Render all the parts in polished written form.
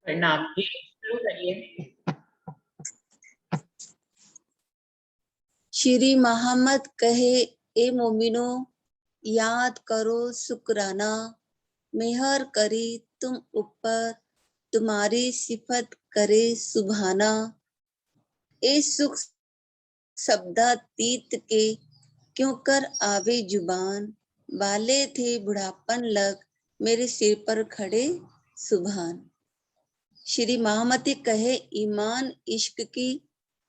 प्रणाम जी, शुरू करिए। श्री मोहम्मद कहे, ए मोमिनो, याद करो शुक्राना, मेहर करी तुम ऊपर, तुम्हारी सिफत करे सुभाना। ए सुख शब्दातीत के क्यों कर आवे जुबान, वाले थे बुढ़ापन लग मेरे सिर पर खड़े सुभान। श्री महामती कहे, ईमान इश्क की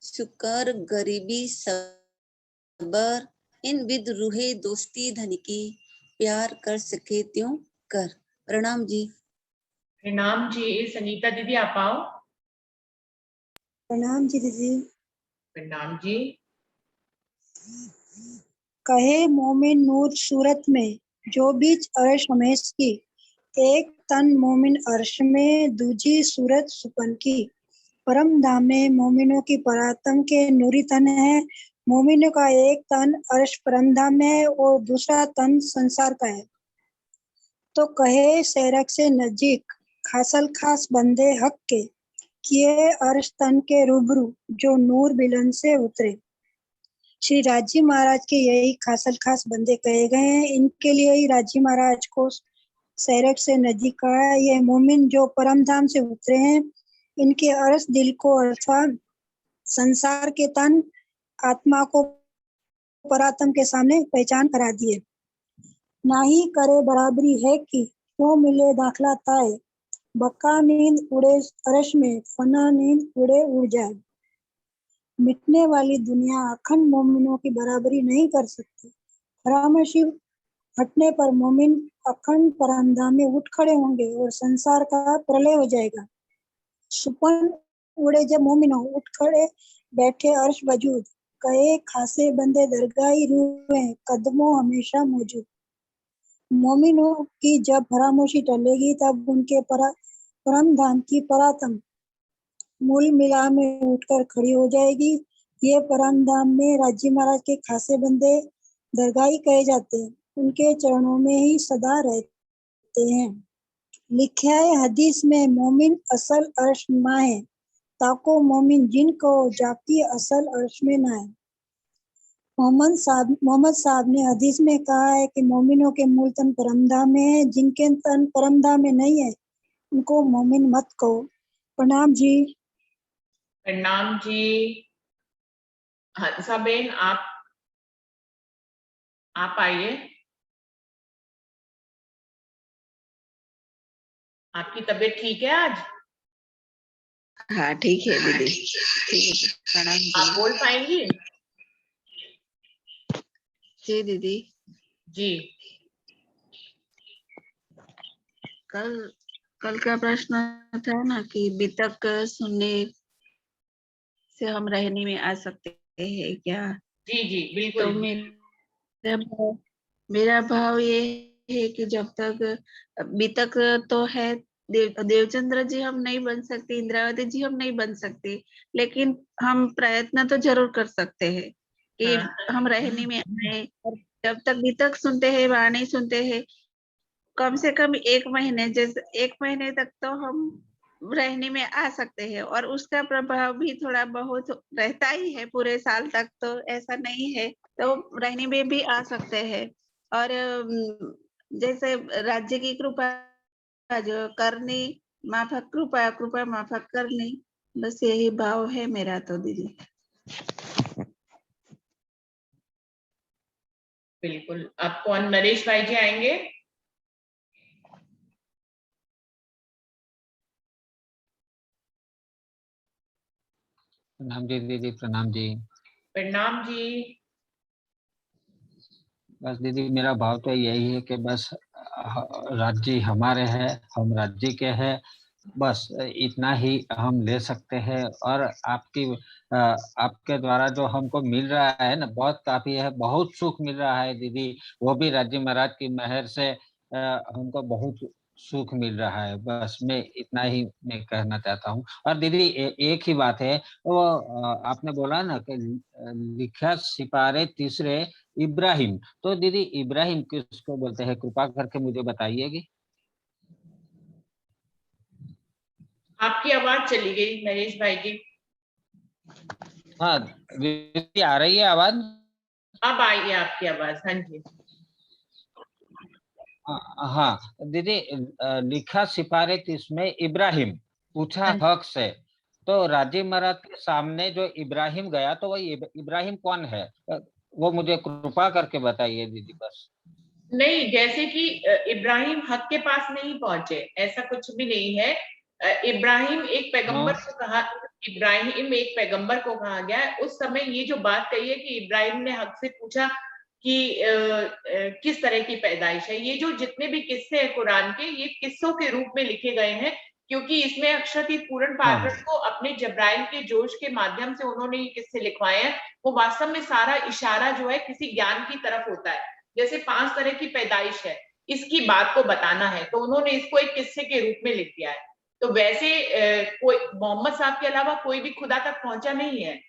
शुक्र गरीबी सबर, इन विद रूहे दोस्ती धन की, प्यार कर सके त्यों कर। प्रणाम जी। प्रणाम जी। संगीता दीदी आप आओ। प्रणाम जी दीदी। प्रणाम जी। कहे मोमिन नूर सूरत में, जो बीच अर्श हमेश की, एक तन मोमिन अर्श में, दूजी सूरत सुपन की। परम धाम में मोमिनों की परातम के नूरी तन है। मोमिनों का एक तन अर्श परम धाम में है और दूसरा तन संसार का है। तो कहे सैरक से नजीक, खासल खास बंदे हक के, किए अर्श तन के रूबरू, जो नूर बिलन से उतरे। श्री राजी महाराज के यही खासल खास बंदे कहे गए हैं। इनके लिए ही राजी महाराज को सैरक से नजीक कहा है। यह मोमिन जो परम धाम से उतरे हैं, इनके अर्श दिल को अर्थात संसार के तन आत्मा को परात्म के सामने पहचान करा दिए। ना ही करे बराबरी है कि क्यों मिले दाखला ताए, बका नींद उड़े अर्श में, फना नींद उड़े उड़ जाए। मिटने वाली दुनिया अखंड मोमिनों की बराबरी नहीं कर सकती। फरामोशी हटने पर मोमिन अखंड परमधाम में उठ खड़े होंगे और संसार का प्रलय हो जाएगा। सुपन उड़े जब मोमिनों उठ खड़े बैठे अर्श वजूद, कहे खासे बंदे दरगाही रूह कदमों हमेशा मौजूद। मोमिनों की जब फरामोशी टलेगी तब उनके परम धाम की परातम मूल मिला में उठकर खड़ी हो जाएगी। ये परम धाम में राजी महाराज के खासे बंदे दरगाही कहे जाते हैं। उनके चरणों में ही सदा रहते हैं। लिखा है हदीस में, मोमिन असल अर्श माँ है, ताको मोमिन जिनको जाकी असल अर्श में ना है। मोहम्मद साहब ने हदीस में कहा है कि मोमिनों के मूल तन परमधाम में है, जिनके तन परमधाम में नहीं है उनको मोमिन मत कहो। प्रणाम जी। प्रणाम जी। हंसा बेन आप आइए। आपकी तबीयत ठीक है आज? हाँ ठीक है दीदी, ठीक है। प्रणाम जी। आप बोल पाएंगी? जी दीदी। जी। कल का प्रश्न था ना कि बितक सुनने से हम रहने में आ सकते हैं क्या? जी जी बिल्कुल। तो मेरा भाव ये है कि जब तक बितक तो है, देवचंद्र जी हम नहीं बन सकते, इंद्रावती जी हम नहीं बन सकते, लेकिन हम प्रयत्न तो जरूर कर सकते हैं कि हम रहने में आए। और जब तक बितक सुनते हैं, वाणी सुनते हैं, कम से कम 1 महीने, जैसे 1 महीने तक तो हम रहने में आ सकते हैं। और उसका प्रभाव भी थोड़ा बहुत रहता ही है, पूरे साल तक तो ऐसा नहीं है, तो रहने में भी आ सकते हैं। और जैसे राज्य की कृपा जो करनी, माफक कृपा, कृपा माफक करनी, बस यही भाव है मेरा तो दीदी। बिल्कुल। अब कौन? नरेश भाई जी आएंगे। प्रणाम जी दीदी। प्रणाम जी। प्रणाम जी। बस दीदी मेरा भाव तो यही है कि बस राज्य हमारे हैं, हम राज्य के हैं, बस इतना ही हम ले सकते हैं। और आपके द्वारा जो हमको मिल रहा है ना, बहुत काफी है, बहुत सुख मिल रहा है दीदी। वो भी राज्य महाराज की मेहर से हमको बहुत सुख मिल रहा है। बस मैं इतना ही मैं कहना चाहता हूँ। और दीदी एक ही बात है, वो आपने बोला ना कि लिखा सिपारे तीसरे इब्राहिम, तो दीदी इब्राहिम किसको बोलते हैं? कृपा करके मुझे बताइएगी। आपकी आवाज चली गई नरेश भाई जी। हाँ दीदी, आ रही है आवाज? अब आई है आपकी आवाज, हाँ जी। हाँ दीदी, लिखा सिफारिश इसमें इब्राहिम, पूछा हाँ, हक से। तो राजीव महाराज के सामने जो इब्राहिम गया, तो वही इब्राहिम कौन है? वो मुझे कृपा करके बताइए दीदी बस। नहीं, जैसे कि इब्राहिम हक के पास नहीं पहुंचे, ऐसा कुछ भी नहीं है। इब्राहिम एक पैगंबर हाँ को कहा, इब्राहिम एक पैगंबर को कहा गया है। उस समय ये जो बात कही है कि इब्राहिम ने हक से पूछा कि किस तरह की पैदाइश है। ये जो जितने भी किस्से हैं कुरान के, ये किस्सों के रूप में लिखे गए हैं, क्योंकि इसमें अक्षरशः पूर्ण हाँ पार्वण को अपने जब्राइल के जोश के माध्यम से उन्होंने ये किस्से लिखवाए हैं। वो वास्तव में सारा इशारा जो है किसी ज्ञान की तरफ होता है। जैसे 5 तरह की पैदाइश है, इसकी बात को बताना है, तो उन्होंने इसको एक किस्से के रूप में लिख दिया है। तो वैसे कोई मोहम्मद साहब के अलावा कोई भी खुदा तक पहुंचा नहीं है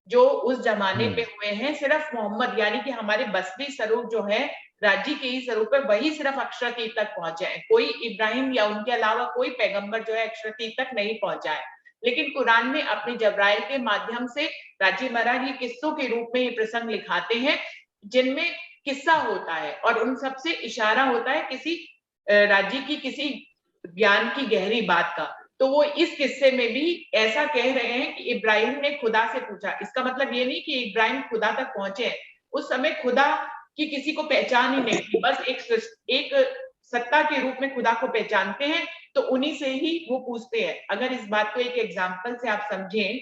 जो उस जमाने पे हुए हैं। सिर्फ मोहम्मद, यानी कि हमारे बसरी स्वरूप जो है, राजी के ही स्वरूप है, वही सिर्फ अक्षरतीत तक पहुंचे हैं। कोई इब्राहिम या उनके अलावा कोई पैगंबर जो है अक्षरतीत तक नहीं पहुंचा है। लेकिन कुरान में अपने जब्राइल के माध्यम से राजी महाराज ये किस्सों के रूप में ये प्रसंग लिखाते हैं, जिनमें किस्सा होता है और उन सबसे इशारा होता है किसी राज्य की किसी ज्ञान की गहरी बात का। तो वो इस किस्से में भी ऐसा कह रहे हैं कि इब्राहिम ने खुदा से पूछा। इसका मतलब ये नहीं कि इब्राहिम खुदा तक पहुंचे हैं, उस समय खुदा की किसी को पहचान ही नहीं थी, बस एक सत्ता के रूप में खुदा को पहचानते हैं, तो उन्हीं से ही वो पूछते हैं। अगर इस बात को एक एग्जाम्पल से आप समझें,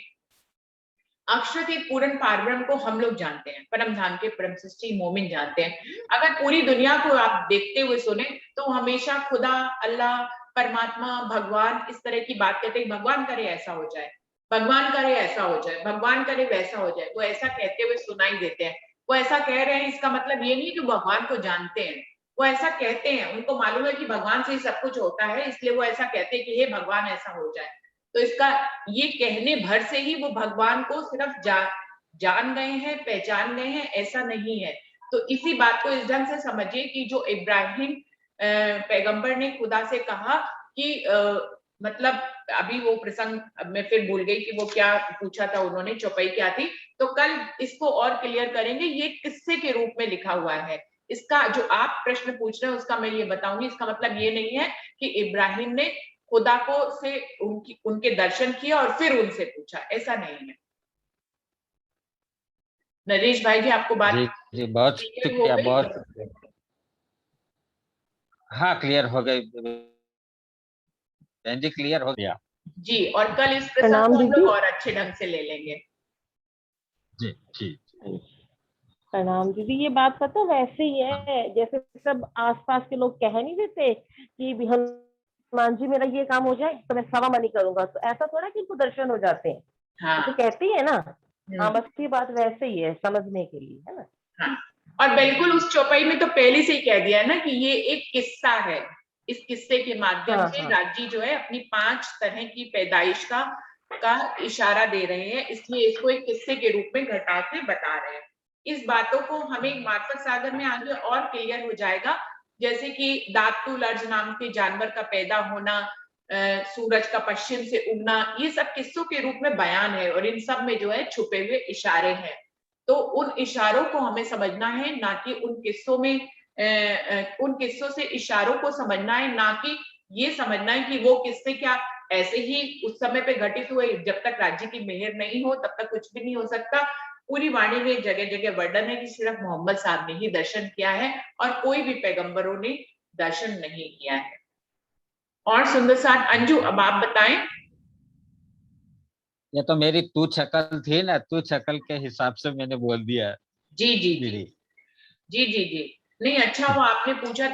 अक्षरतीत पूर्ण पारब्रह्म को हम लोग जानते हैं, परम धाम के परम सृष्टि मोमिन जानते हैं। अगर पूरी दुनिया को आप देखते हुए सुने तो हमेशा खुदा, अल्लाह, परमात्मा, भगवान इस तरह की बात कहते हैं। भगवान करे ऐसा हो जाए, भगवान करे ऐसा हो जाए, भगवान करे वैसा हो जाए, वो ऐसा कहते हुए सुनाई देते हैं। वो ऐसा कह रहे हैं, इसका मतलब ये नहीं कि भगवान को जानते हैं, वो ऐसा कहते हैं, उनको मालूम है कि भगवान से ही सब कुछ होता है, इसलिए वो ऐसा कहते हैं कि हे भगवान ऐसा हो जाए। तो इसका ये कहने भर से ही वो भगवान को सिर्फ जान गए हैं, पहचान गए हैं, ऐसा नहीं है। तो इसी बात को इस ढंग से समझिए कि जो इब्राहिम पैगंबर ने खुदा से कहा कि मतलब अभी वो प्रसंग, अब मैं फिर भूल गई कि वो क्या पूछा था उन्होंने, चौपाई क्या थी। तो कल इसको और क्लियर करेंगे। ये किस्से के रूप में लिखा हुआ है। इसका जो आप प्रश्न पूछ रहे हैं उसका मैं ये बताऊंगी। इसका मतलब ये नहीं है कि इब्राहिम ने खुदा को से उनके दर्शन किए और फिर उनसे पूछा, ऐसा नहीं है। नरेश भाई जी, आपको बात जी जी, बहुत क्लियर हो शुक्रिया, गई? बहुत शुक्रिया। हाँ क्लियर हो गई बहन जी, क्लियर हो गया। जी, और कल इस प्रसंग प्रणाम को हम लोग दीदी। और अच्छे ढंग से ले लेंगे। जी जी। प्रणाम दीदी। ये बात पता वैसे ही है जैसे सब आसपास के लोग कह नहीं देते कि भी हनुमान जी मेरा ये काम हो जाए तो मैं सवा मनी करूंगा, तो ऐसा थोड़ा कि इनको दर्शन हो जाते हैं, हाँ। तो कहती है ना। हाँ, हम्म, बस ये बात वैसे ही है समझने के लिए, है ना। हाँ। और बिल्कुल उस चौपाई में तो पहले से ही कह दिया है ना कि ये एक किस्सा है। इस किस्से के माध्यम हाँ से हाँ राजी जो है अपनी 5 तरह की पैदाइश का इशारा दे रहे हैं, इसलिए इसको एक किस्से के रूप में घटा के बता रहे हैं। इस बातों को हमें मार्फत सागर में आगे और क्लियर हो जाएगा, जैसे कि दातुल अर्ज नाम के जानवर का पैदा होना, सूरज का पश्चिम से उगना, ये सब किस्सों के रूप में बयान है और इन सब में जो है छुपे हुए इशारे हैं। तो उन इशारों को हमें समझना है, ना कि उन किस्सों में उन किस्सों से इशारों को समझना है, ना कि ये समझना है कि वो किस्से क्या ऐसे ही उस समय पे घटित हुए। जब तक राज्य की मेहर नहीं हो तब तक कुछ भी नहीं हो सकता। पूरी वाणी में जगह जगह वर्णन है कि सिर्फ मोहम्मद साहब ने ही दर्शन किया है और कोई भी पैगंबरों ने दर्शन नहीं किया है। और सुंदर साथ अंजू, अब आप बताएं। ये तो मेरी तू शक्ल थी ना, तू शक्ल के हिसाब से मैंने बोल दिया जी जी जी दीदी। जी जी जी। नहीं, अच्छा हुआ आपने पूछा,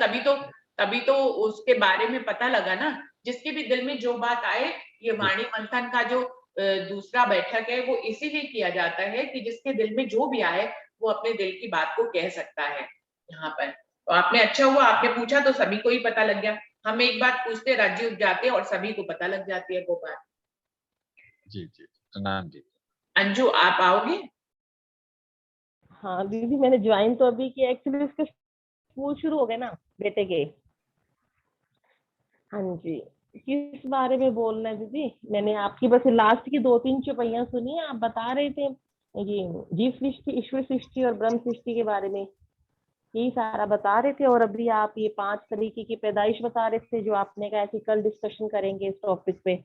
तभी तो उसके बारे में पता लगा ना। जिसके भी दिल में जो बात आए, ये वाणी मंथन का जो दूसरा बैठक है वो इसीलिए किया जाता है कि जिसके दिल में जो भी आए वो अपने दिल की बात को कह सकता है यहाँ पर। तो आपने, अच्छा हुआ आपने पूछा तो सभी को ही पता लग गया। हम एक बात पूछते, राज्य उग जाते और सभी को पता लग जाती है वो बात। जी जी, प्रणाम जी। अंजू, आप आओगे? हाँ दीदी, मैंने ज्वाइन तो अभी किया, एक्चुअली उसके स्कूल शुरू हो गए ना बेटे के। हाँ जी, किस बारे में बोलना है दीदी? मैंने आपकी बस लास्ट की 2-3 चौपाइयां सुनी है, आप बता रहे थे ये जीव सृष्टि, ईश्वर सृष्टि और ब्रह्म सृष्टि के बारे में, यही सारा बता रहे थे। और अभी आप ये 5 तरीके की पैदाइश बता रहे थे, जो आपने कहा कि कल डिस्कशन करेंगे इस टॉपिक पे,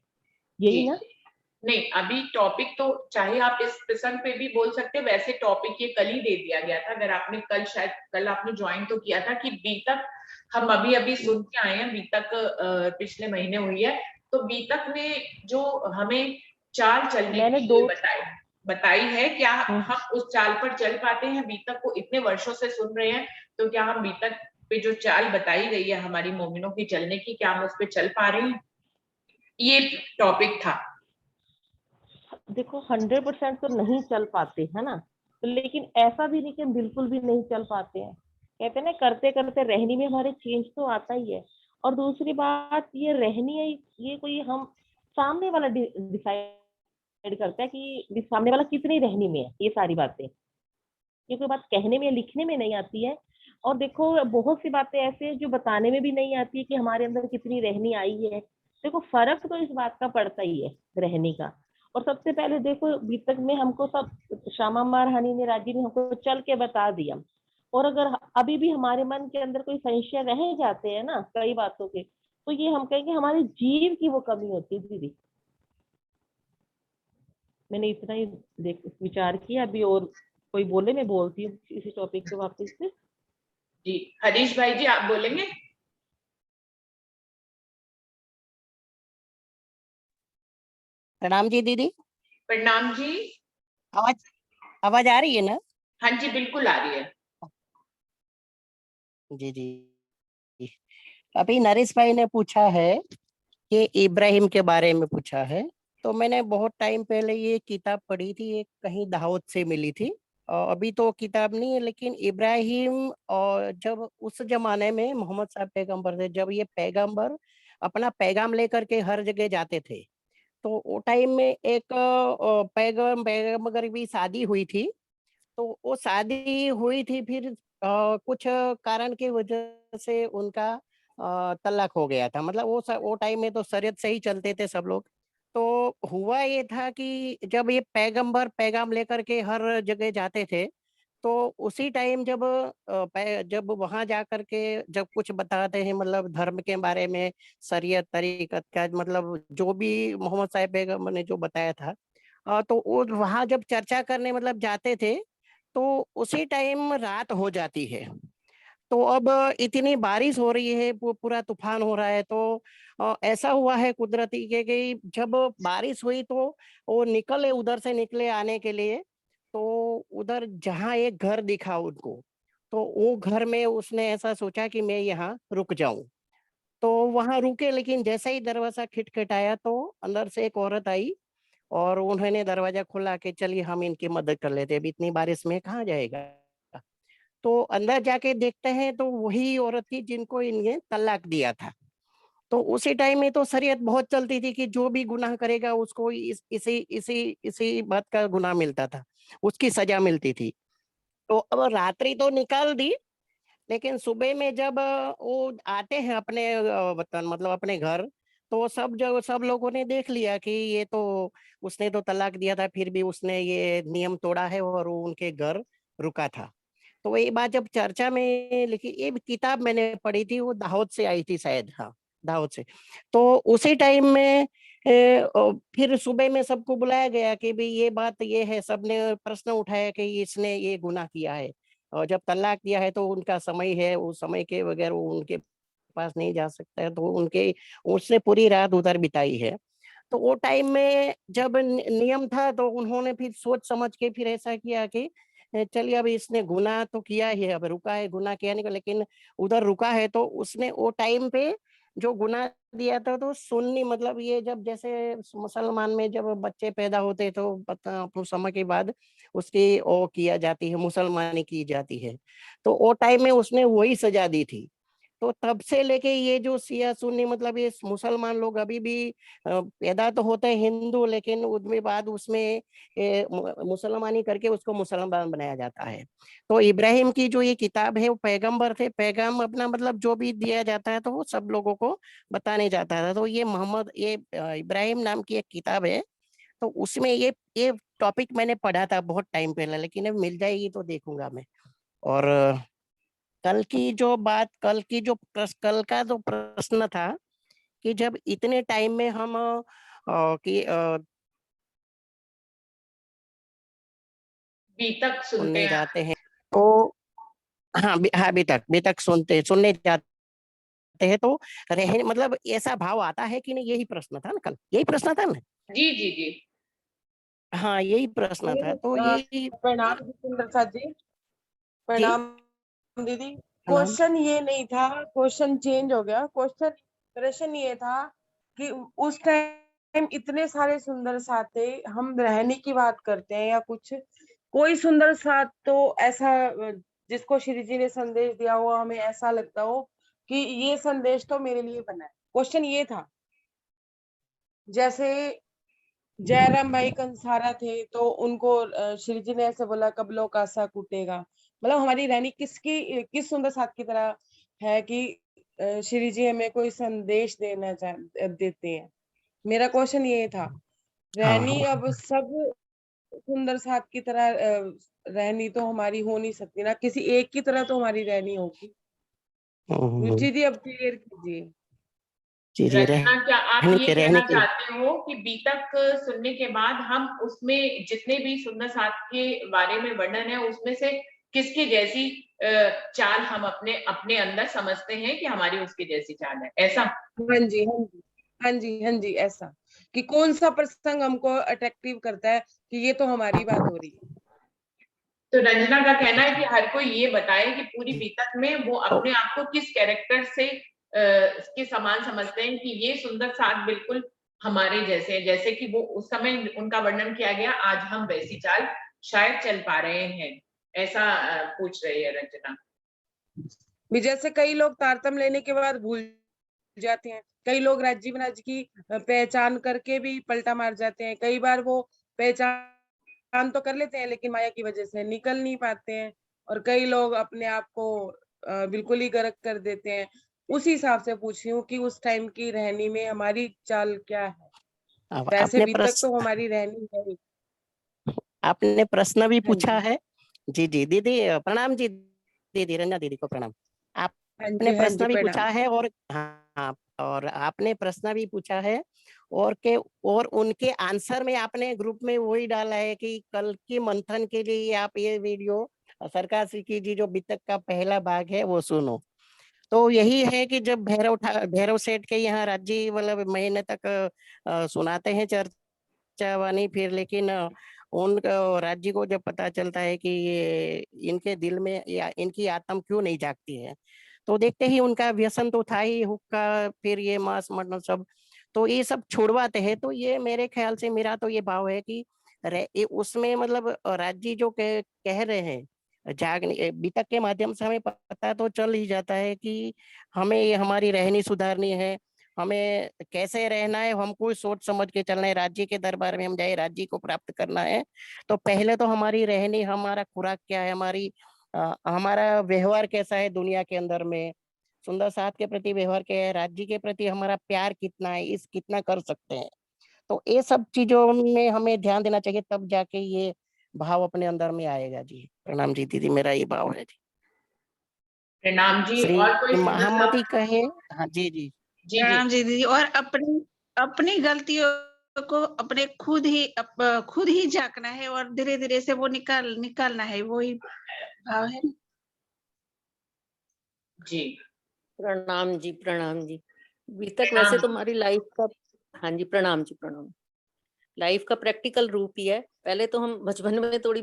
जी यही ना? नहीं, अभी टॉपिक तो चाहे आप इस प्रसंग पे भी बोल सकते हैं, वैसे टॉपिक ये कल ही दे दिया गया था। अगर आपने कल, शायद कल आपने ज्वाइन तो किया था कि बीतक हम अभी अभी सुन के आए हैं, बीतक पिछले महीने हुई है। तो बीतक ने जो हमें चाल चलने मैंने के दो लिए बताई है, क्या हम उस चाल पर चल पाते हैं? बीतक को इतने वर्षों से सुन रहे हैं, तो क्या हम बीतक पे जो चाल बताई गई है हमारी मोमिनों की चलने की, क्या हम उस पर चल पा रहे हैं? ये टॉपिक था। देखो 100% तो नहीं चल पाते है ना, तो लेकिन ऐसा भी नहीं कि हम बिल्कुल भी नहीं चल पाते हैं। कहते हैं ना, करते करते रहनी में हमारे चेंज तो आता ही है। और दूसरी बात, ये रहनी है, ये कोई हम सामने वाला डिसाइड करता है कि सामने वाला कितनी रहनी में है। ये सारी बातें, ये कोई बात कहने में लिखने में नहीं आती है। और देखो बहुत सी बातें ऐसे हैं जो बताने में भी नहीं आती है कि हमारे अंदर कितनी रहनी आई है। देखो फर्क तो इस बात का पड़ता ही है रहने का। और सबसे पहले देखो, बीतक में हमको सब, श्यामा महारानी ने, राजी ने हमको चल के बता दिया। और अगर अभी भी हमारे मन के अंदर कोई संशय रह जाते हैं ना कई बातों के, तो ये हम कहेंगे हमारे जीव की वो कमी होती है दीदी। मैंने इतना ही देख विचार किया अभी। और कोई बोले, मैं बोलती हूँ इसी टॉपिक पे वापस से। जी हरीश भाई जी, आप बोलेंगे? प्रणाम जी दीदी। प्रणाम जी। आवाज आवाज आ रही है ना? हाँ जी, बिल्कुल आ रही है। जी जी। अभी नरेश भाई ने पूछा है कि इब्राहिम के बारे में पूछा है। तो मैंने बहुत टाइम पहले ये किताब पढ़ी थी, एक कहीं दाऊद से मिली थी। और अभी तो किताब नहीं है, लेकिन इब्राहिम, और जब उस जमाने में मोहम्मद साहब पैगंबर थे, जब ये पैगंबर अपना पैगाम लेकर के हर जगह जाते थे, तो वो टाइम में एक पैगंबर की शादी हुई थी। तो वो शादी हुई थी, फिर कुछ कारण की वजह से उनका तलाक हो गया था। मतलब वो टाइम में तो शरीयत से ही चलते थे सब लोग। तो हुआ ये था कि जब ये पैगंबर पैगाम लेकर के हर जगह जाते थे, तो उसी टाइम जब वहां जा करके जब कुछ बताते हैं, मतलब धर्म के बारे में, शरीयत तरीकत का, मतलब जो भी मोहम्मद साहिब पैगंबर ने जो बताया था, तो वो वहां जब चर्चा करने मतलब जाते थे, तो उसी टाइम रात हो जाती है। तो अब इतनी बारिश हो रही है, पूरा तूफान हो रहा है। तो ऐसा हुआ है कुदरती के कि जब बारिश हुई, तो वो निकले, उधर से निकले आने के लिए। तो उधर जहाँ एक घर दिखा उनको, तो वो घर में उसने ऐसा सोचा कि मैं यहाँ रुक जाऊं। तो वहां रुके, लेकिन जैसे ही दरवाजा खटखटाया, तो अंदर से एक औरत आई और उन्होंने दरवाजा खोला कि चलिए हम इनकी मदद कर लेते हैं, अभी इतनी बारिश में कहाँ जाएगा। तो अंदर जाके देखते हैं, तो वही औरत थी जिनको इनने तलाक दिया था। तो उसी टाइम में तो शरीयत बहुत चलती थी कि जो भी गुनाह करेगा उसको इसी इसी इसी बात का गुनाह मिलता था, उसकी सजा मिलती थी। तो अब रात्रि तो निकाल दी, लेकिन सुबह में जब वो आते हैं अपने वतन, मतलब अपने घर, तो सब लोगों ने देख लिया कि ये तो, उसने तो तलाक दिया था, फिर भी उसने ये नियम तोड़ा है और वो उनके घर रुका था। तो ये बात जब चर्चा में लिखी, ये किताब मैंने पढ़ी थी, वो दाऊद से आई थी शायद, हाँ दाऊद से। तो उसी टाइम में फिर सुबह में सबको बुलाया गया कि भाई ये बात ये है, सबने प्रश्न उठाया कि इसने ये गुनाह किया है, और जब तलाक दिया है तो उनका समय है, उस समय के बगैर वो उनके पास नहीं जा सकता है, तो उसने पूरी रात उधर बिताई है। तो वो टाइम में जब नियम था, तो उन्होंने फिर सोच समझ के फिर ऐसा किया कि चलिए अब इसने गुनाह तो किया ही है, अब रुका है, गुनाह किया नहीं को, लेकिन उधर रुका है, तो उसने वो टाइम पे जो गुनाह दिया था, तो सुन्नी, मतलब ये जब जैसे मुसलमान में जब बच्चे पैदा होते, तो पता कुछ समय के बाद उसकी वो किया जाती है, मुसलमानी की जाती है। तो वो टाइम में उसने वही सजा दी थी। तो तब से लेके ये जो शिया सुन्नी मतलब ये मुसलमान लोग अभी भी पैदा तो होते हैं हिंदू, लेकिन उसमें बाद उसमें मुसलमानी करके उसको मुसलमान बनाया जाता है। तो इब्राहिम की जो ये किताब है वो पैगंबर थे, पैगाम अपना मतलब जो भी दिया जाता है तो वो सब लोगों को बताने जाता था। तो ये मोहम्मद ये इब्राहिम नाम की एक किताब है, तो उसमें ये टॉपिक मैंने पढ़ा था बहुत टाइम पहले, लेकिन अब मिल जाएगी तो देखूंगा मैं। और कल की जो बात, कल का जो प्रश्न था कि जब इतने टाइम में हम कि बीतक सुनते सुनने हैं। जाते हैं तो हाँ हाँ बेतक सुनने जाते हैं तो रह मतलब ऐसा भाव आता है कि नहीं, यही प्रश्न था ना कल, यही प्रश्न था ना। जी जी जी। हाँ यही प्रश्न था, तो यही प्रणाम जितेंद्र साथ जी। जी प्रणाम दीदी। प्रणाम। क्वेश्चन ये नहीं था, क्वेश्चन चेंज हो गया। प्रश्न ये था कि उस टाइम इतने सारे सुंदर साथ थे, हम रहने की बात करते हैं या कुछ, कोई सुंदर साथ तो ऐसा जिसको श्री जी ने संदेश दिया हो, हमें ऐसा लगता हो कि ये संदेश तो मेरे लिए बना है। क्वेश्चन ये था, जैसे जयराम भाई कंसारा थे तो उनको श्री जी ने ऐसे बोला कबलों का सा कूटेगा। मतलब हमारी रानी किस सुंदर साथ की तरह है कि श्री जी हमें कोई संदेश देते हैं। मेरा क्वेश्चन ये था, हाँ रहनी हाँ अब सब सुंदर साथ की तरह रहनी तो हमारी हो नहीं सकती ना, किसी एक की तरह तो हमारी रहनी होगी। हम्म, रुचि जी अब क्लियर कीजिए। जी जी रचना, क्या आप ये रहने कहना के चाहते हो कि बीतक सुनने के बाद हम उसमें जितने भी सुंदर साथ के बारे में वर्णन है उसमें से किसकी जैसी चाल हम अपने अपने अंदर समझते हैं कि हमारी उसकी जैसी चाल है, ऐसा? हाँ जी, हाँ जी, हाँ जी, हाँ जी, ऐसा कि कौन सा प्रसंग हमको अट्रैक्टिव करता है कि ये तो हमारी बात हो रही है। तो रंजना का कहना है कि हर कोई ये बताए कि पूरी बीतक में वो अपने आप को किस कैरेक्टर से के समान समझते हैं कि ये सुंदर साथ बिल्कुल हमारे जैसे हैं, जैसे कि वो उस समय उनका वर्णन किया गया, आज हम वैसी चाल शायद चल पा रहे हैं, ऐसा पूछ रही है रंजना। भी जैसे कई लोग तारतम लेने के बाद भूल जाते हैं, कई लोग राजीव राज की पहचान करके भी पलटा मार जाते हैं, कई बार वो पहचान तो कर लेते हैं लेकिन माया की वजह से निकल नहीं पाते हैं, और कई लोग अपने आप को बिल्कुल ही गर्क कर देते हैं। उसी हिसाब से पूछ रही हूँ कि उस टाइम की रहनी में हमारी चाल क्या है। अब वैसे आपने भी तक तो प्रश्न हमारी रहनी है ही। आपने प्रश्न भी हाँ पूछा जी, है। जी जी दीदी प्रणाम जी, दीदी रंजना दीदी को प्रणाम। हाँ आपने जी, हाँ जी, प्रश्न भी पूछा प्रणाम। है और हाँ और आपने प्रश्न भी पूछा है और उनके आंसर में आपने ग्रुप में वही डाला है कि कल की मंथन के लिए आप ये वीडियो सरकार की जी जो बीतक का पहला भाग है वो सुनो। तो यही है कि जब भैरव सेठ के यहाँ राज्य मतलब महीने तक सुनाते हैं चर्चा वानी, फिर लेकिन उन राज्य को जब पता चलता है कि ये इनके दिल में या इनकी आत्मा क्यों नहीं जागती है, तो देखते ही उनका व्यसन तो था ही, हुक्का फिर ये मांस मटन सब, तो ये सब छुड़वाते हैं। तो ये मेरे ख्याल से मेरा तो ये भाव है कि उसमें मतलब राज्य जो कह रहे हैं जागने बीतक के माध्यम से हमें पता तो चल ही जाता है कि हमें ये हमारी रहनी सुधारनी है, हमें कैसे रहना है, हमको सोच समझ के चलना है, राज्य के दरबार में हम जाए राज्य को प्राप्त करना है। तो पहले तो हमारी रहनी, हमारा खुराक क्या है, हमारा व्यवहार कैसा है दुनिया के अंदर में, सुंदर साथ के प्रति व्यवहार क्या है, राज्य के प्रति हमारा प्यार कितना है, इस कितना कर सकते हैं। तो ये सब चीजों में हमें ध्यान देना चाहिए, तब जाके ये भाव अपने अंदर में आएगा। जी प्रणाम जी दीदी, मेरा ये भाव है जी। प्रणाम जी। श्री और कोई सुंदर सा? महामती कहे। हाँ जी जी जी जी। राम जी दीदी, और अपनी अपनी गलतियों को अपने खुद ही झांकना है और धीरे धीरे से वो निकालना है, वही भाव है। जी प्रणाम जी, प्रणाम जी। बीतक प्रणाम। वैसे तो हमारी लाइफ का, हाँ जी प्रणाम जी प्रणाम, लाइफ का प्रैक्टिकल रूप ही है। पहले तो हम बचपन में थोड़ी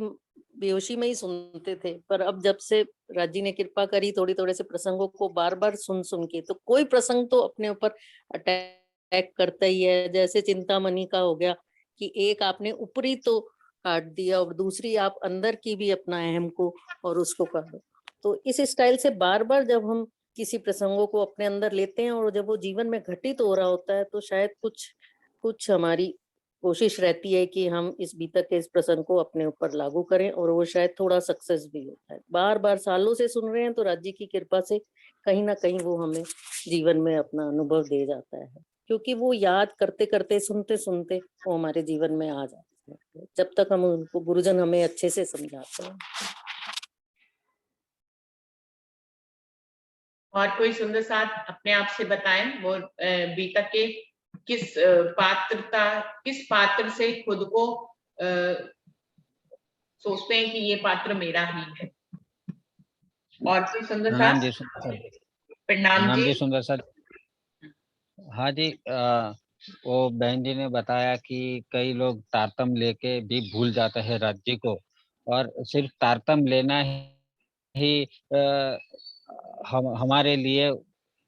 बेहोशी में ही सुनते थे, पर अब जब से राजी ने कृपा करी थोड़ी थोड़े से प्रसंगों को बार बार सुन सुन के, तो कोई प्रसंग तो अपने ऊपर अटैक करता ही है। जैसे चिंतामणि का हो गया कि एक आपने ऊपरी तो काट दिया और दूसरी आप अंदर की भी अपना अहम को और उसको कर दो। तो इस स्टाइल से बार बार जब हम किसी प्रसंगों को अपने अंदर लेते हैं और जब वो जीवन में घटित हो रहा होता है तो शायद कुछ हमारी कोशिश रहती है कि हम इस बीतक के इस प्रसंग को अपने ऊपर लागू करें, और वो शायद थोड़ा सक्सेस भी होता है। बार बार सालों से सुन रहे हैं तो राज्य की कृपा से कहीं ना कहीं वो हमें जीवन में अपना अनुभव दे जाता है, क्योंकि वो याद करते करते सुनते सुनते वो हमारे जीवन में आ जाते हैं, जब तक हम उनको गुरुजन हमें अच्छे से समझाते हैं। और कोई सुंदर साथ अपने आप से बताएं, वो बीतक के किस पात्र से खुद को सोचते हैं कि ये पात्र मेरा ही है। और कोई सुंदर प्रणाम साथ? जी सुंदर सर। प्रणाम जी। सुंदर सर। हाँ जी, वो बहन जी ने बताया कि कई लोग तारतम लेके भी भूल जाते हैं राज्य को, और सिर्फ तारतम लेना ही हमारे लिए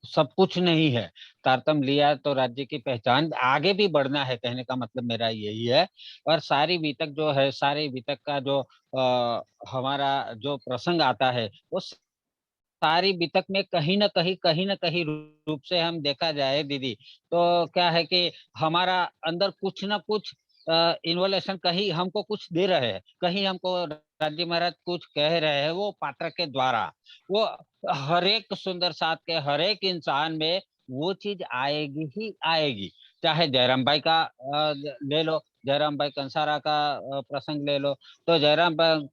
सब कुछ नहीं है। तारतम लिया तो राज्य की पहचान, आगे भी बढ़ना है, कहने का मतलब मेरा यही है। और सारी बीतक जो है, सारी बीतक का जो हमारा जो प्रसंग आता है, वो सारी बीतक में कहीं ना कहीं रूप से हम देखा जाए दीदी, तो क्या है कि हमारा अंदर कुछ ना कुछ इन्वोल्यूशन, कहीं हमको कुछ दे रहे हैं, कहीं हमको राज्य महाराज कुछ कह रहे हैं, वो पात्र के द्वारा। वो हर एक सुंदर साथ के हर एक इंसान में वो चीज आएगी ही आएगी। चाहे जयराम भाई का ले लो, जयराम भाई कंसारा का प्रसंग ले लो, तो जयराम भाई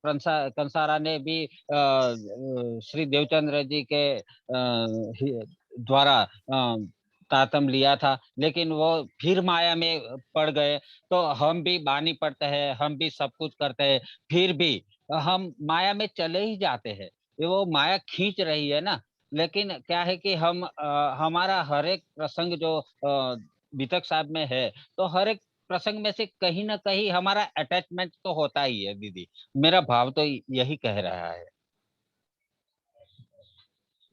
कंसारा ने भी श्री देवचंद्र जी के द्वारा तातम लिया था, लेकिन वो फिर माया में पड़ गए। तो हम भी बानी पड़ते हैं, हम भी सब कुछ करते हैं, फिर भी हम माया में चले ही जाते हैं। ये वो माया खींच रही है ना। लेकिन क्या है कि हमारा हर एक प्रसंग जो बीतक साहब में है, तो हर एक प्रसंग में से कहीं ना कहीं हमारा अटैचमेंट तो होता ही है दीदी। मेरा भाव तो यही कह रहा है।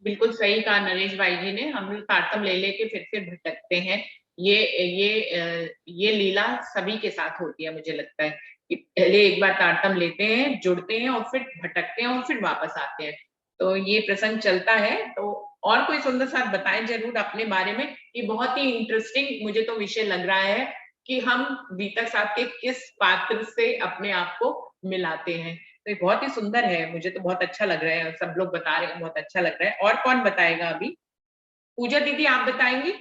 बिल्कुल सही कहा नरेश भाई जी ने। हम तारतम ले लेके फिर भटकते हैं। ये लीला सभी के साथ होती है, मुझे लगता है कि पहले एक बार तारतम लेते हैं, जुड़ते हैं और फिर भटकते हैं और फिर वापस आते हैं। तो ये प्रसंग चलता है। तो और कोई सुंदर साथ बताएं जरूर अपने बारे में। ये बहुत ही इंटरेस्टिंग मुझे तो विषय लग रहा है कि हम बीतक साहब के किस पात्र से अपने आप को मिलाते हैं। तो ये बहुत ही सुंदर है, मुझे तो बहुत अच्छा लग रहा है, सब लोग बता रहे हैं बहुत अच्छा लग रहा है। और कौन बताएगा अभी? पूजा दीदी आप बताएंगी?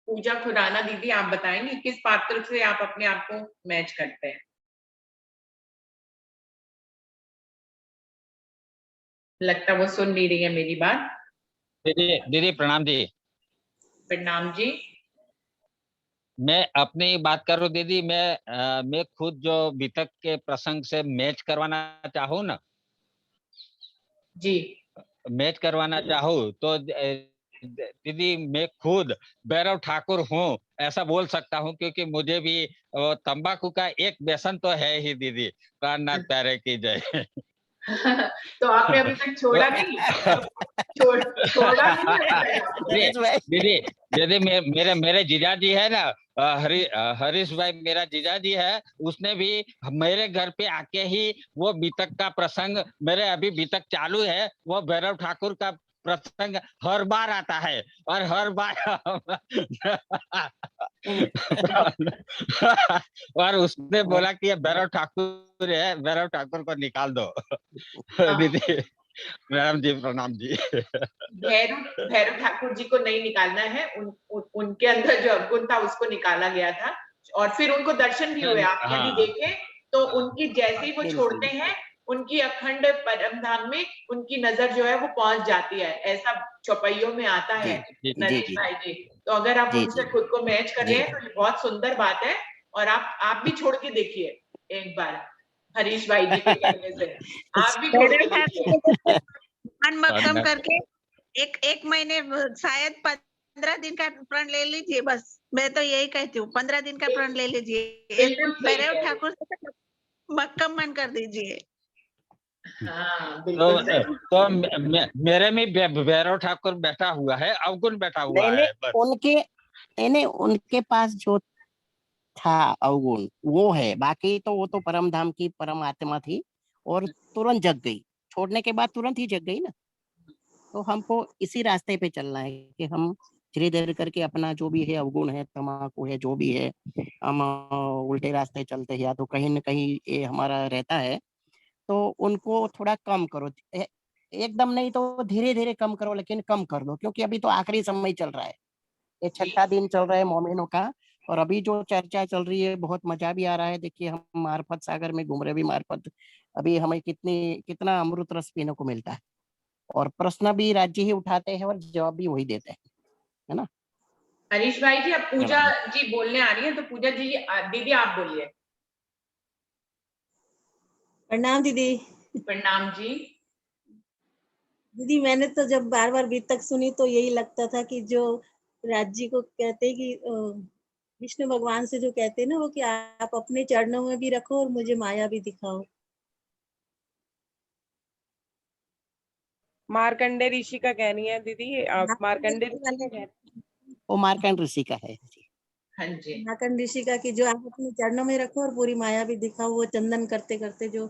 पूजा खुराना दीदी आप बताएंगी किस पात्र से आप अपने आप को मैच करते हैं? लगता वो सुन नहीं रही है मेरी बात। दीदी दीदी प्रणाम जी। प्रणाम जी। मैं अपनी बात करूं दीदी, मैं खुद जो बीतक के प्रसंग से मैच करवाना चाहूँ ना, जी। मैच करवाना चाहूँ तो दीदी मैं खुद भैरव ठाकुर हूँ, ऐसा बोल सकता हूँ, क्योंकि मुझे भी तंबाकू का एक व्यसन तो है ही दीदी। प्राणनाथ प्यारे की जय। तो आपने अभी तक छोड़ा नहीं? छोड़ा नहीं अभी तक आपने? नरेश भाई दीदी दीदी मेरे मेरे जीजाजी है ना, हरीश भाई मेरा जीजाजी है, उसने भी मेरे घर पे आके ही वो बीतक का प्रसंग, मेरे अभी बीतक चालू है, वो भैरव ठाकुर का प्रसंग हर बार आता है, और हर बार और उसने बोला कि ये भैरव ठाकुर है, भैरव ठाकुर को निकाल दो। दीदी मैडम जी प्रणाम जी। भैरव भैरव ठाकुर जी को नहीं निकालना है, उनके अंदर जो अवगुण था उसको निकाला गया था। और फिर उनको दर्शन भी हुए, आप यदि हाँ देखें तो उनकी जैसे ही वो बिल्कुल छोड़ते हैं, उनकी अखंड परम धाम में उनकी नजर जो है वो पहुंच जाती है, ऐसा चौपाइयों में आता जी है जी जी नरेश जी भाई जी। तो अगर आप जी उनसे जी खुद को मैच कर रहे जी हैं तो ये बहुत सुंदर बात है। और आप भी छोड़ के देखिए एक बार, हरीश भाई जी के कहने से आप भी छोड़ के देखिए। मन मक्कम धन्यवाद। करके एक एक महीने शायद 15 दिन का प्रण ले लीजिए बस। मैं तो यही कहती हूँ 15 दिन का प्रण ले लीजिए। एक बिल्कुल सही भैरव कह रहे ठाकुर से मक्कम मन कर दीजिए। हैं। हाँ तो बिल्कुल सही। तो मेरे में भैरव ठाकुर बैठा हुआ है, अवगुण बैठा हुआ नहीं नहीं है बस। उनके नहीं नहीं उनके पास जो था अवगुण वो है, बाकी तो वो तो परम धाम की परम आत्मा थी और तुरंत जग गई, छोड़ने के बाद तुरंत ही जग गई ना। तो हमको इसी रास्ते पे चलना है कि हम धीरे धीरे करके अपना जो भी है अवगुण है, तम्बाकू है, जो भी है, हम उल्टे रास्ते चलते हैं या तो कहीं ना कहीं ये हमारा रहता है, तो उनको थोड़ा कम करो। एकदम नहीं तो धीरे धीरे कम करो, लेकिन कम कर दो, क्योंकि अभी तो आखिरी समय चल रहा है, ये छठा दिन चल रहा है मोमिनों का। और अभी जो चर्चा चल रही है बहुत मजा भी आ रहा है। देखिए हम मार्फत सागर में घूम रहे भी मार्फत, अभी हमें कितना अमृत रस पीने को मिलता है, और प्रश्न भी राज्य ही उठाते हैं और जवाब भी वही देते हैं, है ना। हरीश भाई जी, अब पूजा जी बोलने आ रही है, तो पूजा जी दीदी आप बोलिए। प्रणाम दीदी। प्रणाम जी। दीदी मैंने तो जब बार बार बीतक सुनी तो यही लगता था कि जो राज्य को कहते हैं कि विष्णु भगवान से जो कहते हैं ना वो कि आप अपने चरणों में भी रखो और मुझे माया भी दिखाओ। मार्कंडे ऋषि का कहनी है दीदी, आप मार्कंडे ऋषि का कहनी वो मार्कंड ऋषि का है जी। हाँ जी, मार्कंड ऋषि का कि जो आप अपने चरणों में रखो और पूरी माया भी दिखाओ, वो चंदन करते करते जो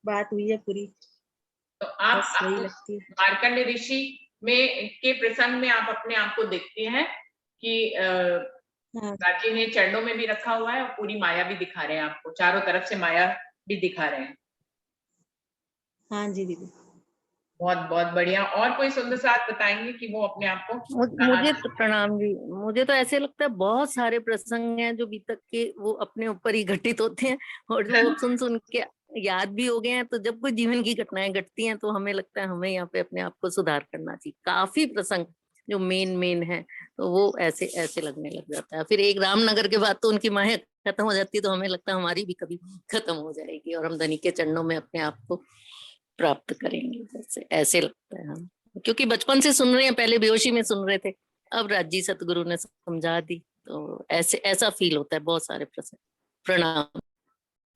बात हुई है पूरी, तो बस आप वही लगती है। मार्कंडे ऋषि में के प्रसंग में आप अपने आप को देखते हैं कि हाँ राज्य ने चरणों में भी रखा हुआ है और पूरी माया भी दिखा रहे हैं आपको, चारों तरफ से माया भी दिखा रहे हैं। हाँ जी दीदी। बहुत बहुत बढ़िया। और कोई सुंदर साथ बताएंगे कि वो अपने आप को मुझे तो प्रणाम जी, मुझे तो ऐसे लगता है बहुत सारे प्रसंग हैं जो बीतक के वो अपने ऊपर ही घटित होते हैं और वो सुन सुन के याद भी हो गए हैं। तो जब कोई जीवन की घटनाएं घटती हैं तो हमें लगता है हमें यहाँ पे अपने आप को सुधार करना चाहिए। काफी प्रसंग जो मेन है तो वो ऐसे ऐसे लगने लग जाता है। फिर एक रामनगर के बाद तो उनकी माया खत्म हो जाती है, तो हमें लगता है हमारी भी कभी खत्म हो जाएगी और हम धनी के चरणों में अपने आप को प्राप्त करेंगे, जैसे ऐसे लगता है हम, क्योंकि बचपन से सुन रहे हैं, पहले बेहोशी में सुन रहे थे, अब राजी सतगुरु ने समझा दी, तो ऐसे ऐसा फील होता है। बहुत सारे प्रसंग। प्रणाम।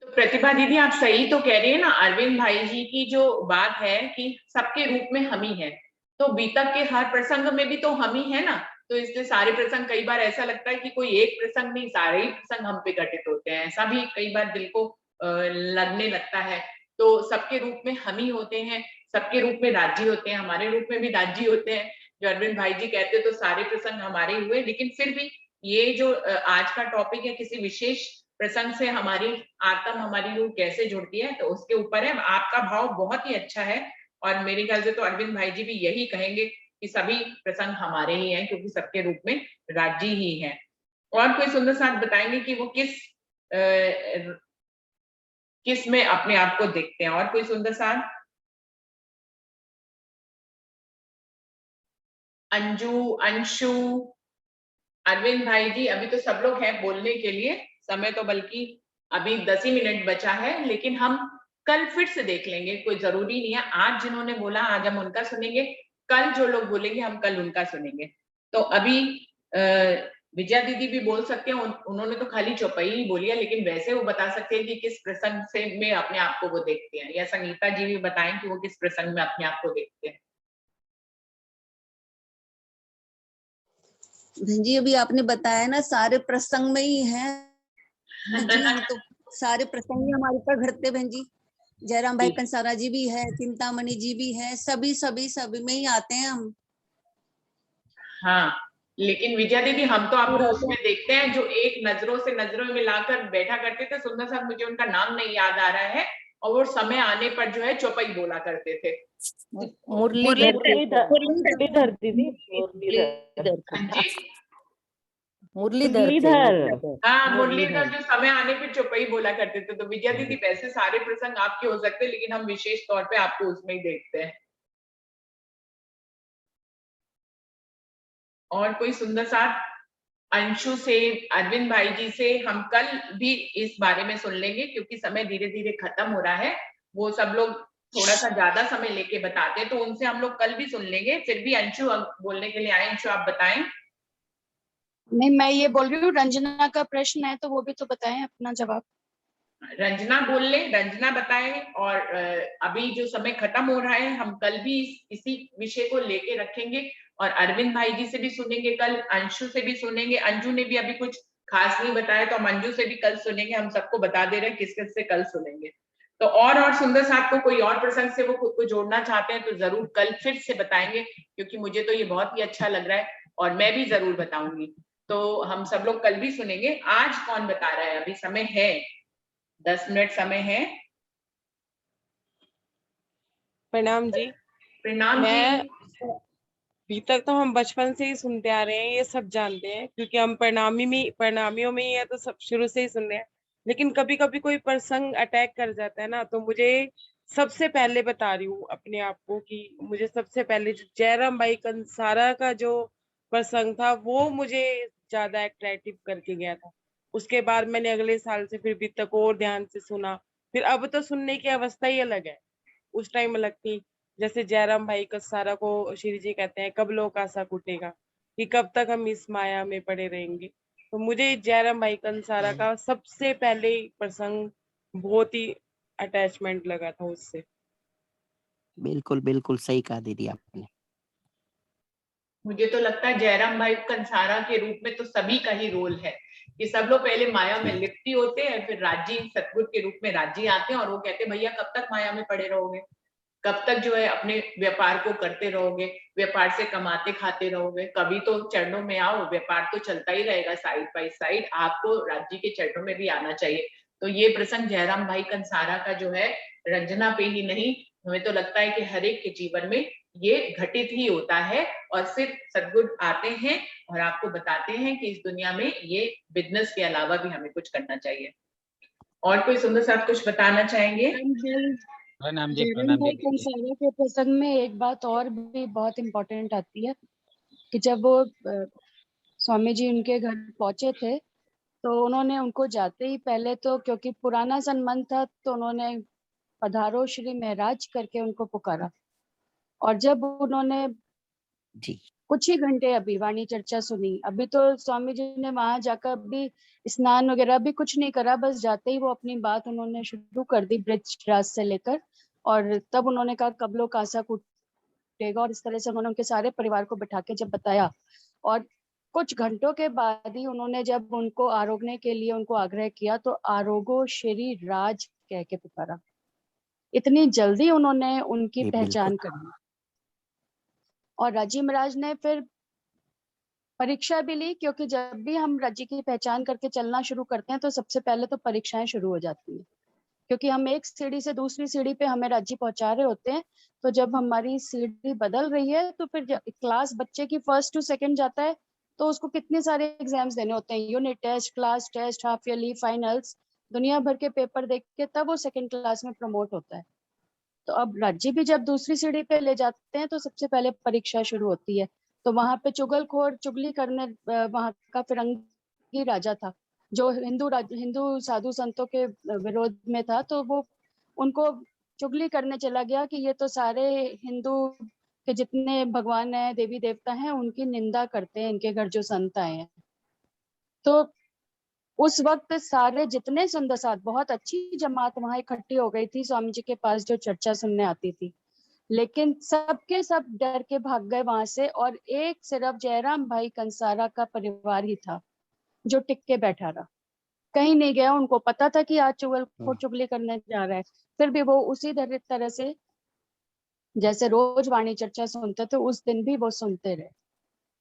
तो प्रतिभा दीदी आप सही तो कह रही है ना, अरविंद भाई जी की जो बात है कि सबके रूप में हम ही है, तो बीतक के हर प्रसंग में भी तो हम ही है ना। तो इसलिए सारे प्रसंग, कई बार ऐसा लगता है कि कोई एक प्रसंग नहीं, सारे ही प्रसंग हम पे घटित होते हैं, ऐसा भी कई बार दिल को लगने लगता है। तो सबके रूप में हम ही होते हैं, सबके रूप में राज्य होते हैं, हमारे रूप में भी राज्य होते हैं। जो अरविंद भाई जी कहते हैं तो सारे प्रसंग हमारे हुए, लेकिन फिर भी ये जो आज का टॉपिक है, किसी विशेष प्रसंग से हमारी आत्म, हमारी रूह कैसे जुड़ती है, तो उसके ऊपर है। आपका भाव बहुत ही अच्छा है और मेरे ख्याल से तो अरविंद भाई जी भी यही कहेंगे कि सभी प्रसंग हमारे ही हैं, क्योंकि सबके रूप में राज्य ही है। और कोई सुंदर साथ बताएंगे कि वो किस में अपने आप को देखते हैं? और कोई सुंदर साथ? अंजू, अंशु, अरविंद भाई जी, अभी तो सब लोग हैं बोलने के लिए, समय तो बल्कि अभी 10 ही मिनट बचा है, लेकिन हम कल फिर से देख लेंगे, कोई जरूरी नहीं है आज जिन्होंने बोला आज हम उनका सुनेंगे, कल जो लोग बोलेंगे हम कल उनका सुनेंगे। तो अभी विजया दीदी भी बोल सकते हैं, उन्होंने तो खाली चौपाई ही बोली है, लेकिन वैसे वो बता सकते हैं कि किस प्रसंग से में अपने आप को वो देखते हैं, या संगीता जी भी बताएं कि वो किस प्रसंग में अपने आप को देखते हैं। बहन जी अभी आपने बताया ना सारे प्रसंग में ही है जी, हम तो सारे प्रसंग ही हमारे ऊपर घटते बहन जी। जयराम भाई कंसारा जी भी है, चिंतामणि जी भी है, सभी में ही आते हैं हम। हाँ, लेकिन विजया दीदी हम तो आपको उसमें देखते हैं जो एक नजरों से नजरों में मिलाकर बैठा करते थे। सुंदर साहब, मुझे उनका नाम नहीं याद आ रहा है, और वो समय आने पर जो है चौपाई बोला करते थे। मुरलीधर दीदी, मुरलीधर। हाँ, मुरलीधर जो समय आने पर चौपाई बोला करते थे। तो विजया दीदी वैसे सारे प्रसंग आपके हो सकते हैं, लेकिन हम विशेष तौर पे आपको उसमें ही देखते हैं। और कोई सुंदर साथ? अंशु से, अरविंद भाई जी से हम कल भी इस बारे में सुन लेंगे, क्योंकि समय धीरे धीरे खत्म हो रहा है। वो सब लोग थोड़ा सा ज्यादा समय लेके बताते हैं, तो उनसे हम लोग कल भी सुन लेंगे। फिर भी अंशु बोलने के लिए आए। अंशु आप बताएं। नहीं, मैं ये बोल रही हूँ रंजना का प्रश्न है तो वो भी तो बताएं अपना जवाब। रंजना बोल ले, रंजना बताए। और अभी जो समय खत्म हो रहा है, हम कल भी इसी विषय को लेके रखेंगे, और अरविंद भाई जी से भी सुनेंगे कल, अंशु से भी सुनेंगे। अंजू ने भी अभी कुछ खास नहीं बताया, तो हम अंजू से भी कल सुनेंगे। हम सबको बता दे रहे हैं किस किस से कल सुनेंगे। तो और सुंदर साहब को कोई और प्रसंग से वो खुद को जोड़ना चाहते हैं तो जरूर कल फिर से बताएंगे, क्योंकि मुझे तो ये बहुत ही अच्छा लग रहा है और मैं भी जरूर बताऊंगी। तो हम सब लोग कल भी सुनेंगे। आज कौन बता रहा है? अभी समय है, 10 मिनट समय है। प्रणाम जी। प्रणाम जी। अभी तक तो हम बचपन से ही सुनते आ रहे हैं, ये सब जानते हैं, क्योंकि हम प्रणामियों में ही है, तो सब शुरू से ही सुन रहे हैं। लेकिन कभी कभी कोई प्रसंग अटैक कर जाता है ना, तो मुझे सबसे पहले बता रही हूँ अपने आप को कि मुझे सबसे पहले जो जयराम भाई कंसारा का जो प्रसंग था वो मुझे ज्यादा अट्रैक्टिव करके गया था। उसके बाद मैंने अगले साल से फिर भी तक और ध्यान से सुना। फिर अब तो सुनने की अवस्था ही अलग है। उस टाइम अलग थी, जैसे जयराम भाई कंसारा को श्री जी कहते हैं, कब लोक आशा कुटेगा, कि कब तक हम इस माया में पड़े रहेंगे। तो मुझे जयराम भाई कंसारा का सबसे पहले प्रसंग बहुत ही अटैचमेंट लगा था उससे। बिल्कुल बिल्कुल सही कहा दीदी आपने। मुझे तो लगता है जयराम भाई कंसारा के रूप में तो सभी का ही रोल है कि सब लोग पहले माया में लिप्ति होते हैं, फिर राजी सतगुरु के रूप में राजी आते हैं और वो कहते हैं भैया कब तक माया में पड़े रहोगे, कब तक जो है अपने व्यापार को करते रहोगे, व्यापार से कमाते खाते रहोगे, कभी तो चरणों में आओ, व्यापार तो चलता ही रहेगा साइड बाय साइड, आपको राज्य के चरणों में भी आना चाहिए। तो ये प्रसंग जयराम भाई कंसारा का जो है रंजना पे ही नहीं, हमें तो लगता है कि हर एक के जीवन में ये घटित ही होता है और सिर्फ सद्गुरु आते हैं और आपको बताते हैं कि इस दुनिया में ये बिजनेस के अलावा भी हमें कुछ करना चाहिए। और कोई सुंदर साहब कुछ बताना चाहेंगे? प्रणाम जी। जयराम प्रणाम भाई जी। कंसारा के प्रसंग में एक बात और भी बहुत इम्पोर्टेंट आती है कि जब वो स्वामी जी उनके घर पहुंचे थे तो उन्होंने उनको जाते ही पहले तो, क्योंकि पुराना संबंध था, तो उन्होंने पधारो श्री महराज करके उनको पुकारा। और जब उन्होंने जी कुछ ही घंटे अभी वाणी चर्चा सुनी, अभी तो स्वामी जी ने वहां जाकर अभी स्नान वगैरह भी कुछ नहीं करा, बस जाते ही वो अपनी बात उन्होंने शुरू कर दी ब्रज राज से लेकर, और तब उन्होंने कहा कब लोग आशा कूटेगा, और इस तरह से उन्होंने उनके सारे परिवार को बिठा के जब बताया, और कुछ घंटों के बाद ही उन्होंने जब उनको आरोगने के लिए उनको आग्रह किया तो आरोगो श्री राज कह के पुकारा। इतनी जल्दी उन्होंने उनकी पहचान कर ली। और राजी महाराज ने फिर परीक्षा भी ली, क्योंकि जब भी हम राज्य की पहचान करके चलना शुरू करते हैं तो सबसे पहले तो परीक्षाएं शुरू हो जाती हैं, क्योंकि हम एक सीढ़ी से दूसरी सीढ़ी पे हमें राज्य पहुंचा रहे होते हैं। तो जब हमारी सीढ़ी बदल रही है तो फिर क्लास बच्चे की फर्स्ट टू सेकंड जाता है तो उसको कितने सारे एग्जाम्स देने होते हैं, unit test, class test, half yearly, finals, दुनिया भर के पेपर देख के तब वो सेकंड क्लास में प्रमोट होता है। तो अब राज्य भी जब दूसरी सीढ़ी पे ले जाते हैं तो सबसे पहले परीक्षा शुरू होती है। तो वहां पे चुगलखोर चुगली करने वहां का फिरंगी राजा था जो हिंदू साधु संतों के विरोध में था, तो वो उनको चुगली करने चला गया कि ये तो सारे हिंदू के जितने भगवान हैं, देवी देवता हैं, उनकी निंदा करते हैं, इनके घर जो संत आए हैं। तो उस वक्त सारे जितने सुंदर साथ, बहुत अच्छी जमात वहां इकट्ठी हो गई थी स्वामी जी के पास जो चर्चा सुनने आती थी, लेकिन सबके सब डर के भाग गए वहां से, और एक सिर्फ जयराम भाई कंसारा का परिवार ही था जो टिक के बैठा रहा, कहीं नहीं गया। उनको पता था कि आज चुगली करने जा रहा है, फिर भी वो उसी तरह से जैसे रोज वाणी चर्चा सुनते थे उस दिन भी वो सुनते रहे।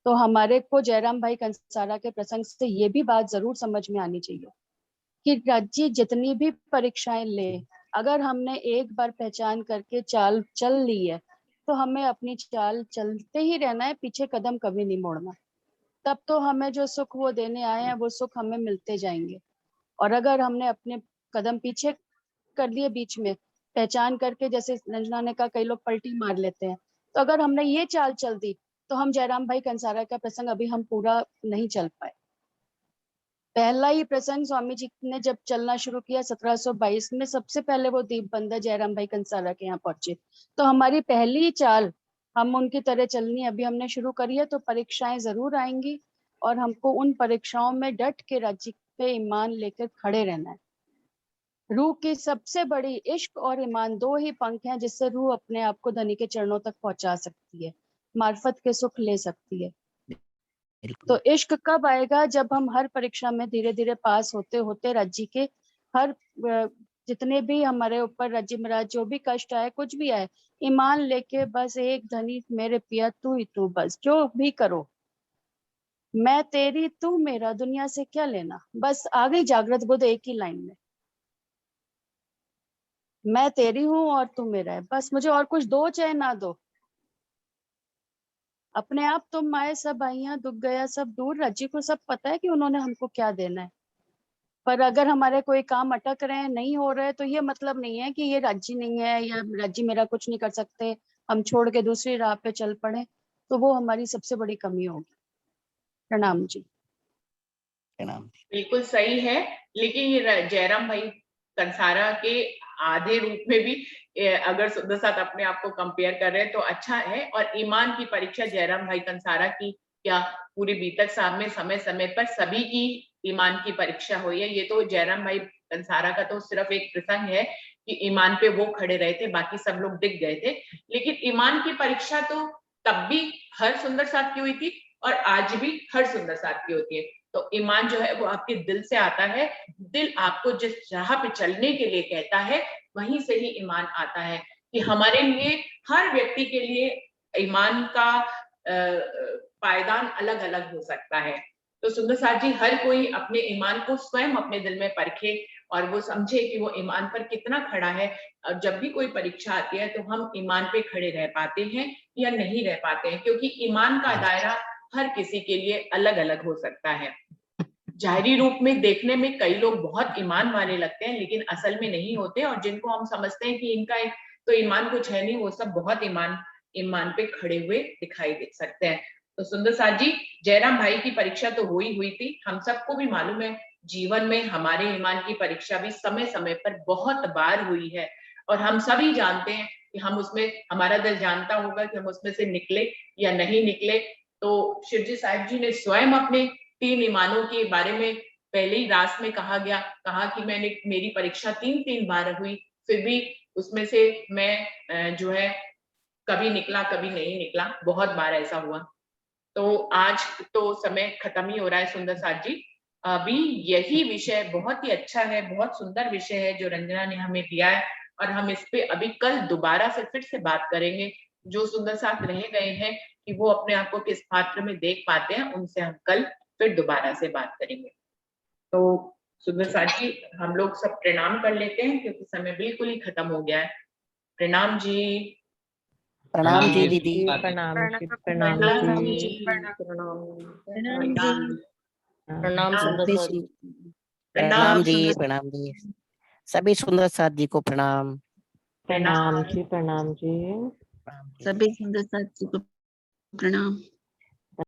तो हमारे को जयराम भाई कंसारा के प्रसंग से ये भी बात जरूर समझ में आनी चाहिए कि राज्य जितनी भी परीक्षाएं ले, अगर हमने एक बार पहचान करके चाल चल ली है तो हमें अपनी चाल चलते ही रहना है, पीछे कदम कभी नहीं मोड़ना। तब तो हमें जो सुख वो देने आए हैं वो सुख हमें मिलते जाएंगे। और अगर हमने अपने कदम पीछे कर लिए बीच में पहचान करके, जैसे रंजना ने कहा कई लोग पलटी मार लेते हैं, तो अगर हमने ये चाल चल दी तो हम जयराम भाई कंसारा का प्रसंग अभी हम पूरा नहीं चल पाए। पहला ही प्रसंग स्वामी जी ने जब चलना शुरू किया 1722 में, सबसे पहले वो दीप बंदर जयराम भाई कंसारा के यहाँ पहुंचे। तो हमारी पहली चाल हम उनकी तरह चलनी अभी हमने शुरू करी है। तो परीक्षाएं जरूर आएंगी और हमको उन परीक्षाओं में डट के राज्य पे ईमान लेकर खड़े रहना है। रूह की सबसे बड़ी इश्क और ईमान, दो ही पंख हैं जिससे रूह अपने आप को धनी के चरणों तक पहुंचा सकती है, मार्फत के सुख ले सकती है। तो इश्क कब आएगा? जब हम हर परीक्षा में धीरे धीरे पास होते होते राज्य के हर जितने भी हमारे ऊपर राज्य महाराज जो भी कष्ट आए कुछ भी आए, ईमान लेके बस एक धनी मेरे पिया तू ही तू, बस जो भी करो मैं तेरी तू मेरा, दुनिया से क्या लेना। बस आ गई जागृत बुद्ध एक ही लाइन में, मैं तेरी हूं और तू मेरा है, बस मुझे और कुछ दो चाहे ना दो, अपने आप तुम आए सब आइयां दुख गया सब दूर। राज्य को सब पता है कि उन्होंने हमको क्या देना है, पर अगर हमारे कोई काम अटक रहे हैं नहीं हो रहे तो ये मतलब नहीं है कि ये राज्य नहीं है या राज्य मेरा कुछ नहीं कर सकते, हम छोड़ के दूसरी राह पे चल पड़े, तो वो हमारी सबसे बड़ी कमी होगी। प्रणाम जी। प्रणाम। बिल्कुल सही है, लेकिन ये जयराम भाई कंसारा के आधे रूप में भी अगर सुंदर साथ अपने आप को कंपेयर कर रहे हैं तो अच्छा है। और ईमान की परीक्षा जयराम भाई कंसारा की क्या पूरे बीतक साहब में समय समय पर सभी की ईमान की परीक्षा हुई है। ये तो जयराम भाई कंसारा का तो सिर्फ एक प्रसंग है कि ईमान पे वो खड़े रहे थे, बाकी सब लोग दिख गए थे, लेकिन ईमान की परीक्षा तो तब भी हर सुंदर साथ की हुई थी और आज भी हर सुंदर साथ की होती है। तो ईमान जो है वो आपके दिल से आता है, दिल आपको जिस राह पे चलने के लिए कहता है वहीं से ही ईमान आता है। कि हमारे लिए हर व्यक्ति के लिए ईमान का पायदान अलग अलग हो सकता है। तो सुंदर साथ जी हर कोई अपने ईमान को स्वयं अपने दिल में परखे और वो समझे कि वो ईमान पर कितना खड़ा है। और जब भी कोई परीक्षा आती है तो हम ईमान पे खड़े रह पाते हैं या नहीं रह पाते हैं, क्योंकि ईमान का दायरा हर किसी के लिए अलग अलग हो सकता है। जाहिरी रूप में देखने में कई लोग बहुत ईमान वाले लगते हैं लेकिन असल में नहीं होते, और जिनको हम समझते हैं कि इनका तो ईमान कुछ है नहीं, वो सब बहुत ईमान पे खड़े हुए दिखाई दे सकते हैं। तो सुंदर साथ जी जयराम भाई की परीक्षा तो हुई थी, हम सबको भी मालूम है जीवन में हमारे ईमान की परीक्षा भी समय समय पर बहुत बार हुई है और हम सभी जानते हैं कि हम उसमें, हमारा दिल जानता होगा कि हम उसमें से निकले या नहीं निकले। तो शिवजी साहिब जी ने स्वयं अपने 3 ईमानों के बारे में पहले ही रास में कहा कि मेरी परीक्षा 3 बार हुई, फिर भी उसमें से मैं जो है कभी निकला कभी नहीं निकला, बहुत बार ऐसा हुआ। तो आज तो समय खत्म ही हो रहा है सुंदर साथ जी। अभी यही विषय बहुत ही अच्छा है, बहुत सुंदर विषय है जो रंजना ने हमें दिया है और हम इस पे अभी कल दोबारा से फिर से बात करेंगे। जो सुंदर साथ रह गए हैं कि वो अपने आप को किस पात्र में देख पाते हैं, उनसे हम कल फिर दोबारा से बात करेंगे। तो सुंदर साथ जी हम लोग सब प्रणाम कर लेते हैं क्योंकि समय बिल्कुल ही खत्म हो गया है। प्रणाम जी। प्रणाम जी दीदी। प्रणाम जी, प्रणाम जी, प्रणाम सुंदर साथ जी, प्रणाम जी, प्रणाम जी। सभी सुंदर साथ जी को प्रणाम। प्रणाम जी, प्रणाम जी, सभी सुंदर साथ जी को प्रणाम।